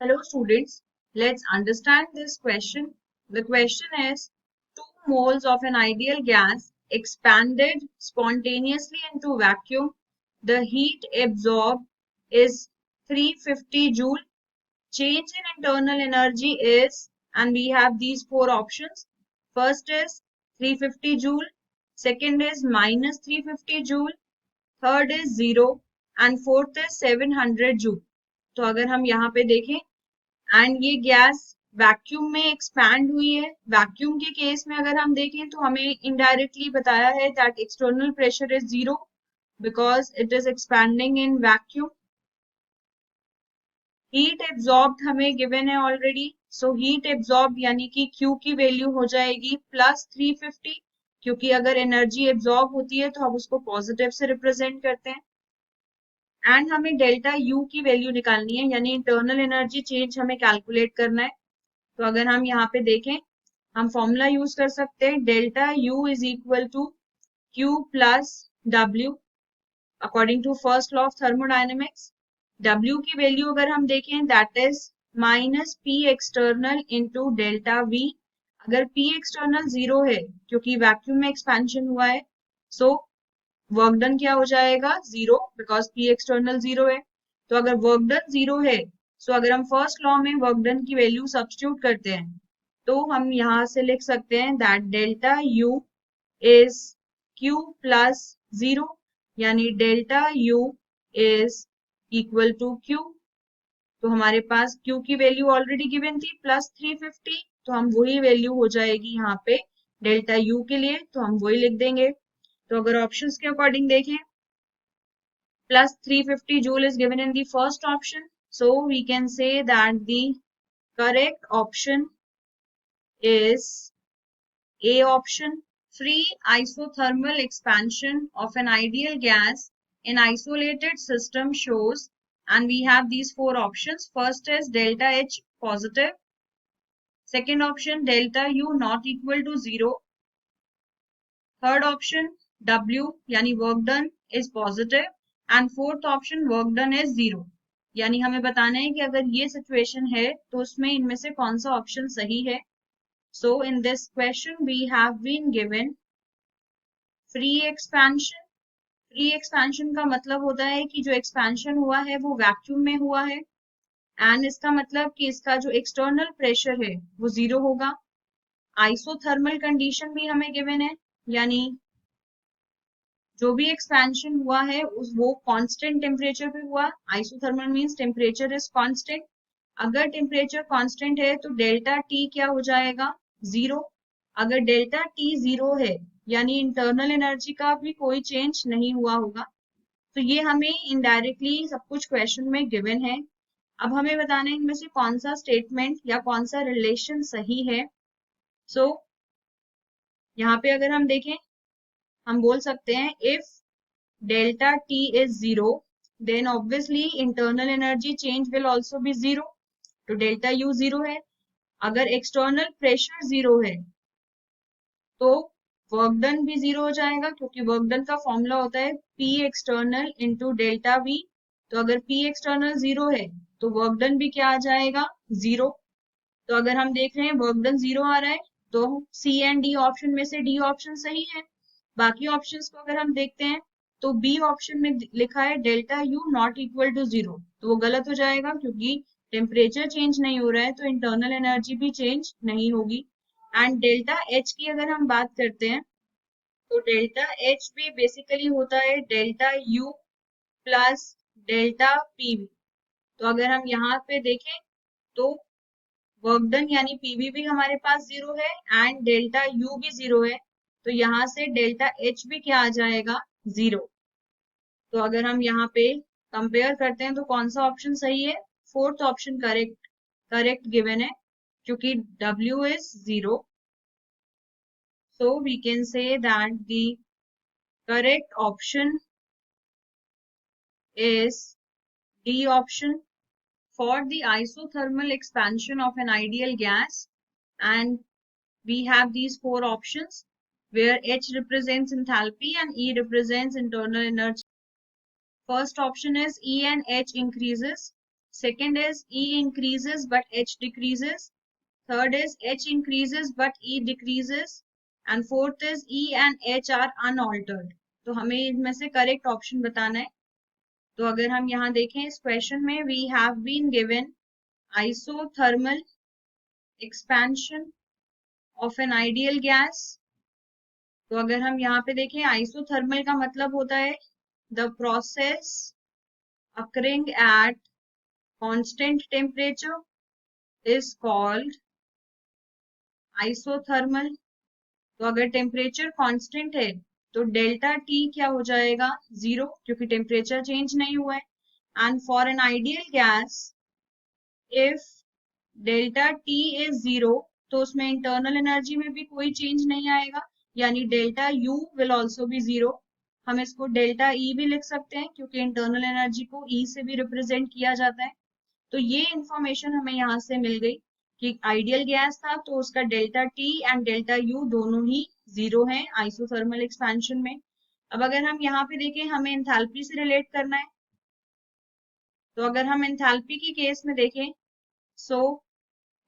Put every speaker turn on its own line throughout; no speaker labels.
Hello students, let's understand this question. The question is 2 moles of an ideal gas expanded spontaneously into vacuum. The heat absorbed is 350 joule. Change in internal energy is, and we have these 4 options. First is 350 joule, second is minus 350 joule, third is 0 and fourth is 700 joule. तो अगर हम यहाँ पे देखें and ये gas vacuum में expand हुई है. वैक्यूम के केस में अगर हम देखें तो हमें इनडायरेक्टली बताया है that external pressure is 0 because it is expanding in vacuum. Heat absorbed हमें गिवन है ऑलरेडी. सो हीट एब्जॉर्ब्ड यानी कि Q की वैल्यू हो जाएगी प्लस 350, क्योंकि अगर एनर्जी एब्जॉर्ब होती है तो हम उसको पॉजिटिव से रिप्रेजेंट करते हैं. एंड हमें डेल्टा यू की वैल्यू निकालनी है, यानी इंटरनल एनर्जी चेंज हमें कैलकुलेट करना है. तो अगर हम यहाँ पे देखें, हम फॉर्मूला यूज कर सकते हैं. Delta U is equal to Q plus W according to first law of thermodynamics. W की वैल्यू अगर हम देखें that is minus P external into delta V. अगर पी एक्सटर्नल 0 है क्योंकि वैक्यूम में एक्सपेंशन हुआ है, सो वर्क डन क्या हो जाएगा 0 बिकॉज पी एक्सटर्नल 0 है. तो अगर वर्क डन 0 है, सो अगर हम फर्स्ट लॉ में वर्क डन की वैल्यू सब्स्टिट्यूट करते हैं तो हम यहाँ से लिख सकते हैं that delta U is Q plus 0, यानी delta U is equal to Q. तो हमारे पास क्यू की वैल्यू ऑलरेडी गिवन थी प्लस 350, तो हम वही वैल्यू हो जाएगी यहाँ पे डेल्टा यू के लिए, तो हम वही लिख देंगे. तो अगर ऑप्शंस के अकॉर्डिंग देखें, plus 350 joule is given in the first option. So we can say that the correct option is A option. Free isothermal expansion of an ideal gas in isolated system shows, and we have these 4 options. First is delta H positive. Second option, delta U not equal to 0. Third option, W यानी work done is positive. And fourth option work done is 0. यानी हमें बताना है कि अगर ये situation है तो उसमें इनमें से कौन सा ऑप्शन सही है. So in this question we have been given free expansion. Free expansion का मतलब होता है कि जो एक्सपेंशन हुआ है वो वैक्यूम में हुआ है, एंड इसका मतलब कि इसका जो एक्सटर्नल प्रेशर है वो 0 होगा. आइसोथर्मल कंडीशन भी हमें गिवन है, यानी जो भी एक्सपेंशन हुआ है वो कांस्टेंट टेम्परेचर पे हुआ. Isothermal means temperature is constant. अगर टेम्परेचर कांस्टेंट है तो डेल्टा टी क्या हो जाएगा 0. अगर डेल्टा टी 0 है यानी इंटरनल एनर्जी का भी कोई चेंज नहीं हुआ होगा. तो ये हमें इनडायरेक्टली सब कुछ क्वेश्चन में गिवन है. अब हमें बताना है इनमें से कौन सा स्टेटमेंट या कौन सा रिलेशन सही है. सो यहाँ पे अगर हम देखें, हम बोल सकते हैं if delta T is 0, then obviously internal energy change will also be 0. तो delta U 0 है. अगर external pressure 0 है तो वर्क डन भी 0 हो जाएगा, क्योंकि वर्क डन का फॉर्मूला होता है P external into delta V. तो अगर P external 0 है तो वर्क डन भी क्या आ जाएगा 0. तो अगर हम देख रहे हैं वर्क डन 0 आ रहा है तो C एंड D ऑप्शन में से D ऑप्शन सही है. बाकी ऑप्शंस को अगर हम देखते हैं तो बी ऑप्शन में लिखा है delta U not equal to 0, तो वो गलत हो जाएगा क्योंकि टेम्परेचर चेंज नहीं हो रहा है तो इंटरनल एनर्जी भी चेंज नहीं होगी. एंड डेल्टा एच की अगर हम बात करते हैं तो डेल्टा एच भी बेसिकली होता है delta you plus delta PV. तो अगर हम यहाँ पे देखें तो वर्क डन यानी पीवी भी हमारे पास 0 है एंड डेल्टा यू भी 0 है, तो यहाँ से डेल्टा एच भी क्या आ जाएगा 0. तो अगर हम यहाँ पे कंपेयर करते हैं तो कौन सा ऑप्शन सही है, फोर्थ ऑप्शन करेक्ट गिवन है क्योंकि W is 0. So we can say that the correct option is D option for the isothermal expansion of an ideal gas. And we have these 4 options where H represents enthalpy and E represents internal energy. First option is E and H increases. Second is E increases but H decreases. Third is H increases but E decreases. And fourth is E and H are unaltered. तो हमें इनमें से correct option बताना है. तो अगर हम यहाँ देखें इस क्वेश्चन में we have been given isothermal expansion of an ideal gas. तो अगर हम यहाँ पे देखें आइसोथर्मल का मतलब होता है the process occurring at constant temperature is called isothermal. तो अगर टेम्परेचर कांस्टेंट है तो डेल्टा टी क्या हो जाएगा, जीरो, क्योंकि टेम्परेचर चेंज नहीं हुआ है. And for an ideal gas if delta T is zero तो उसमें इंटरनल एनर्जी में भी कोई चेंज नहीं आएगा, यानी delta you will also be zero. हम इसको डेल्टा ई भी लिख सकते हैं क्योंकि इंटरनल एनर्जी को ई से भी रिप्रेजेंट किया जाता है. तो ये इंफॉर्मेशन हमें यहाँ से मिल गई कि आइडियल गैस था तो उसका delta T and delta U दोनों ही जीरो हैं आइसोथर्मल एक्सपेंशन में. अब अगर हम यहाँ पे देखें हमें एंथैल्पी से रिलेट करना है. तो अगर हम एंथैल्पी की केस में देखें so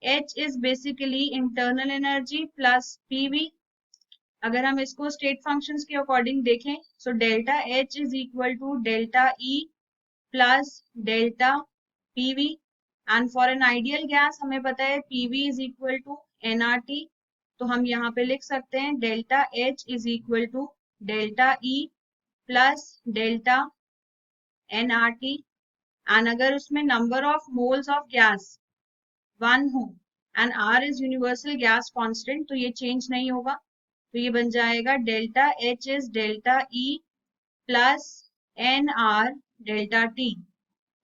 H is basically internal energy plus PV. अगर हम इसको स्टेट फंक्शंस के अकॉर्डिंग देखें so delta H is equal to delta E plus delta PV. And for an ideal gas हमें पता है PV is equal to nRT. तो हम यहाँ पे लिख सकते हैं delta H is equal to delta E plus delta nRT. And अगर उसमें number of moles of gas 1 हो and R is universal gas constant तो ये चेंज नहीं होगा. तो ये बन जाएगा delta H is delta E plus nR delta T.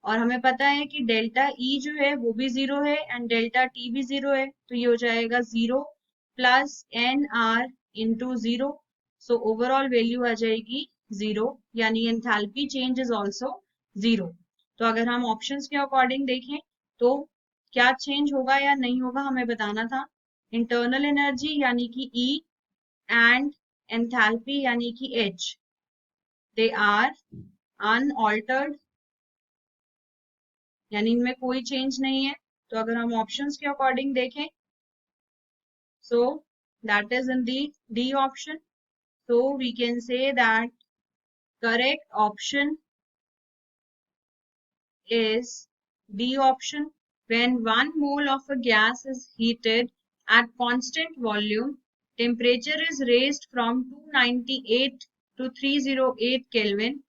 और हमें पता है कि डेल्टा E जो है वो भी जीरो है एंड डेल्टा T भी जीरो है. तो ये हो जाएगा zero plus nR into zero. So overall value आ जाएगी जीरो, यानी enthalpy change is also zero. तो अगर हम ऑप्शंस के अकॉर्डिंग देखें तो क्या चेंज होगा या नहीं होगा हमें बताना था. इंटरनल एनर्जी यानी कि E एंड एंथैल्पी यानी कि H दे आर अनऑल्टर्ड, यानी इनमें कोई चेंज नहीं है. तो अगर हम ऑप्शंस के अकॉर्डिंग देखें so that is in D option. so we can say that correct option is D option. When 1 mole of a gas is heated at constant volume, temperature is raised from 298 to 308 Kelvin.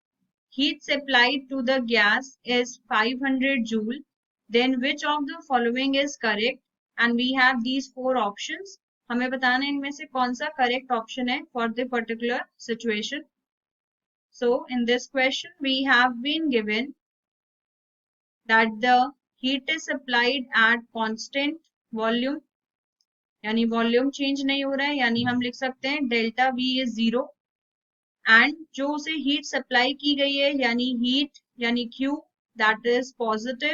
Heat supplied to the gas is 500 joule. Then which of the following is correct? And we have these 4 options. हमें बताना है इनमें से कौन सा correct option है for the particular situation. So in this question we have been given that the heat is supplied at constant volume, यानी volume change नहीं हो रहा है, यानी हम लिख सकते हैं delta V is zero. And जो उसे हीट सप्लाई की गई है यानी हीट यानी Q दैट इज पॉजिटिव,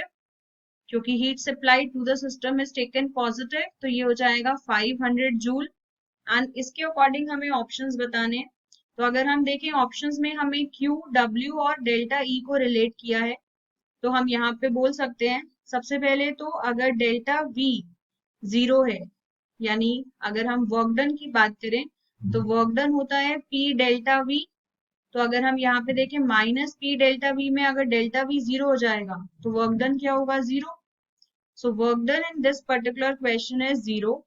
क्योंकि heat supply to the system is taken positive. तो ये हो जाएगा 500 जूल. एंड इसके अकॉर्डिंग हमें ऑप्शंस बताने हैं. तो अगर हम देखें ऑप्शंस में हमें Q, W और डेल्टा E को रिलेट किया है. तो हम यहाँ पे बोल सकते हैं सबसे पहले तो अगर डेल्टा V जीरो है, यानी अगर हम वर्क डन की बात करें तो वर्क डन होता है P डेल्टा V. तो अगर हम यहाँ पे देखें माइनस P डेल्टा V में अगर डेल्टा V जीरो हो जाएगा तो वर्क डन क्या होगा, zero. So work done in this particular question is zero.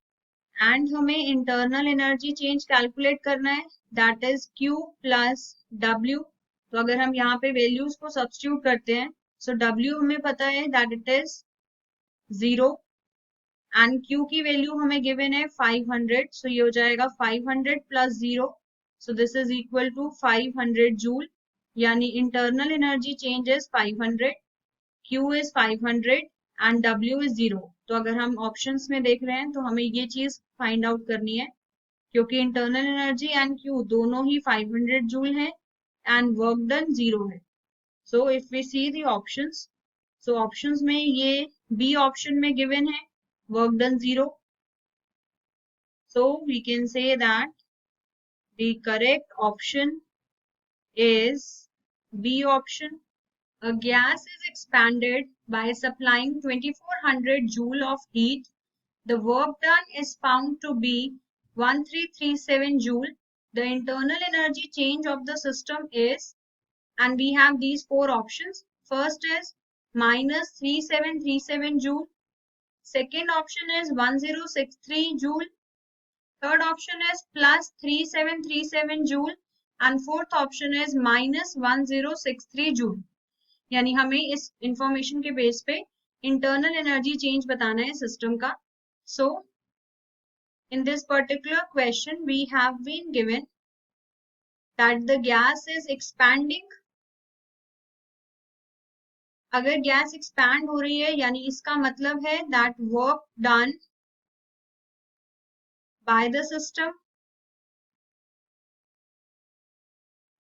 And हमें इंटरनल एनर्जी चेंज कैलकुलेट करना है that is Q plus W. तो अगर हम यहाँ पे वैल्यूज को सब्स्टिट्यूट करते हैं सो W हमें पता है that it is zero and Q की वैल्यू हमें गिवन है 500. सो ये हो जाएगा 500 plus zero. So this is equal to 500 joule, यानी internal energy change is 500, Q is 500 and W is zero. तो अगर हम ऑप्शंस में देख रहे हैं तो हमें ये चीज फाइंड आउट करनी है, क्योंकि इंटरनल एनर्जी एंड Q दोनों ही 500 जूल है एंड वर्क डन जीरो है. So if we see the options, so options में ये बी ऑप्शन में गिवन है work done zero. So we can say that the correct option is B option. A gas is expanded by supplying 2400 joule of heat. The work done is found to be 1337 joule. The internal energy change of the system is, and we have these four options. First is minus 3737 joule. Second option is 1063 joule. Third option is plus 3737 joule. And fourth option is minus 1063 joule. यानी हमें इस information के base पे internal energy change बताना है system का. सो in this particular question we have been given that the gas is expanding. अगर gas expand हो रही है यानी इसका मतलब है that work done by the system,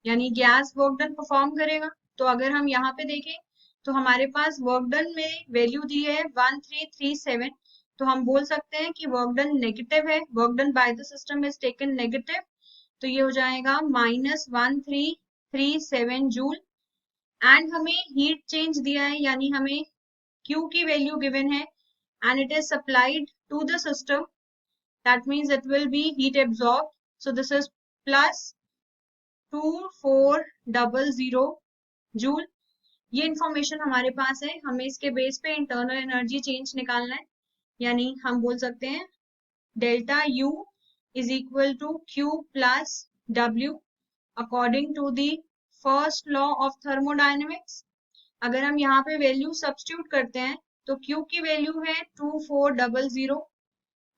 यानी गैस वर्क डन परफॉर्म करेगा. तो अगर हम यहाँ पे देखें तो हमारे पास वर्क डन में वैल्यू दी है 1337. तो हम बोल सकते हैं कि वर्क डन नेगेटिव है, work done by the system is taken negative. तो ये हो जाएगा माइनस 1337 जूल. एंड हमें हीट चेंज दिया है यानी हमें Q की वैल्यू गिवन है and it is supplied to the system. That means it will be heat absorb. So this is plus 2400 joule. ये इंफॉर्मेशन हमारे पास है, हमें इसके बेस पे इंटरनल एनर्जी चेंज निकालना है. यानी हम बोल सकते हैं delta U is equal to Q plus W according to the first law of thermodynamics. अगर हम यहाँ पे वैल्यू सब्स्टिट्यूट करते हैं तो Q की वैल्यू है 2400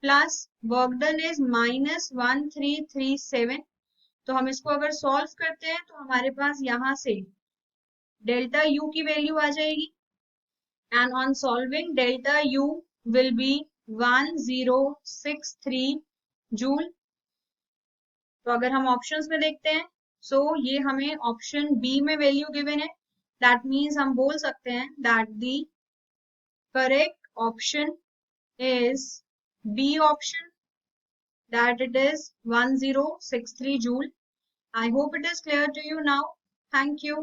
plus work done is minus 1337. तो हम इसको अगर सॉल्व करते हैं तो हमारे पास यहाँ से डेल्टा U की वैल्यू आ जाएगी. And on solving delta U will be 1063 joule. तो अगर हम ऑप्शंस में देखते हैं सो ये हमें ऑप्शन बी में वैल्यू गिवन है. दैट मीन्स हम बोल सकते हैं that the correct option is B option, that it is 1063 joule. I hope it is clear to you now. Thank you.